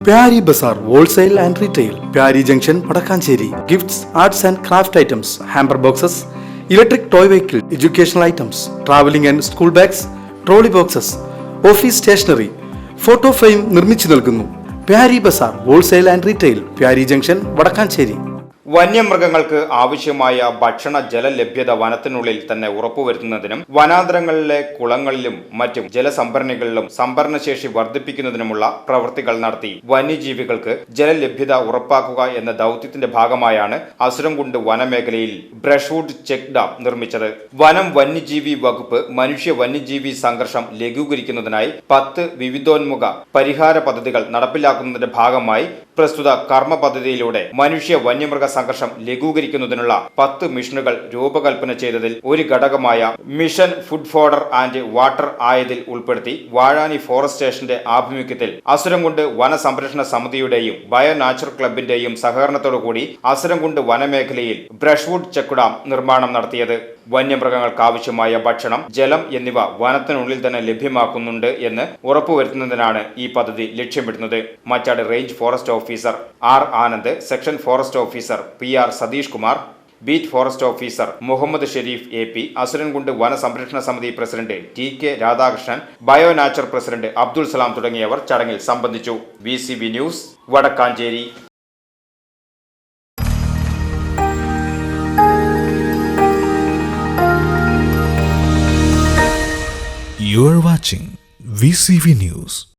Pyari Bazaar Wholesale and Retail, Pyari Junction, Padakkancherry. Gifts, arts and craft items, hamper boxes, electric toy vehicle, educational items, traveling and school bags, trolley boxes, office stationery, photo frame നിർമ്മിച്ചു നൽകുന്നു. Pyari Bazaar Wholesale and Retail, Pyari Junction, Padakkancherry. വന്യമൃഗങ്ങൾക്ക് ആവശ്യമായ ഭക്ഷണ ജല ലഭ്യത വനത്തിനുള്ളിൽ തന്നെ ഉറപ്പുവരുത്തുന്നതിനും വനാന്തരങ്ങളിലെ കുളങ്ങളിലും മറ്റും ജലസംഭരണികളിലും സംഭരണശേഷി വർദ്ധിപ്പിക്കുന്നതിനുമുള്ള പ്രവൃത്തികൾ നടത്തി വന്യജീവികൾക്ക് ജലലഭ്യത ഉറപ്പാക്കുക എന്ന ദൗത്യത്തിന്റെ ഭാഗമായാണ് അസുരംകുണ്ട് വനമേഖലയിൽ ബ്രഷ്വുഡ് ചെക്ക് ഡാം നിർമ്മിച്ചത്. വനം വന്യജീവി വകുപ്പ് മനുഷ്യ വന്യജീവി സംഘർഷം ലഘൂകരിക്കുന്നതിനായി 10 വിവിധോന്മുഖ പരിഹാര പദ്ധതികൾ നടപ്പിലാക്കുന്നതിന്റെ ഭാഗമായി പ്രസ്തുത കർമ്മ പദ്ധതിയിലൂടെ മനുഷ്യ വന്യമൃഗ സംഘർഷം ലഘൂകരിക്കുന്നതിനുള്ള 10 മിഷനുകൾ രൂപകൽപ്പന ചെയ്തതിൽ ഒരു ഘടകമായ mission food fodder and water ആയതിൽ ഉൾപ്പെടുത്തി വാഴാനി ഫോറസ്റ്റ് സ്റ്റേഷന്റെ ആഭിമുഖ്യത്തിൽ അസുരംകുണ്ട് വന സംരക്ഷണ സമിതിയുടെയും ബയോ നാച്ചുറൽ ക്ലബിന്റെയും സഹകരണത്തോടുകൂടി അസുരംകുണ്ട് വനമേഖലയിൽ ബ്രഷ്വുഡ് ചെക്ക് ഡാം നിർമ്മാണം നടത്തിയത്. വന്യമൃഗങ്ങൾക്ക് ആവശ്യമായ ഭക്ഷണം, ജലം എന്നിവ വനത്തിനുള്ളിൽ തന്നെ ലഭ്യമാക്കുന്നുണ്ട് എന്ന് ഉറപ്പുവരുത്തുന്നതിനാണ് ഈ പദ്ധതി ലക്ഷ്യമിടുന്നത്. Machad range forest officer R Anand, section forest officer PR Satheesh Kumar, beat forest officer Muhammed Shareef AP, Asurankundu വന സംരക്ഷണ സമിതി president TK Radhakrishnan, bio nature president Abdul Salam തുടങ്ങിയവർ ചടങ്ങിൽ സംബന്ധിച്ചു. VCB news, Vadakkanchery. You are watching VCV News.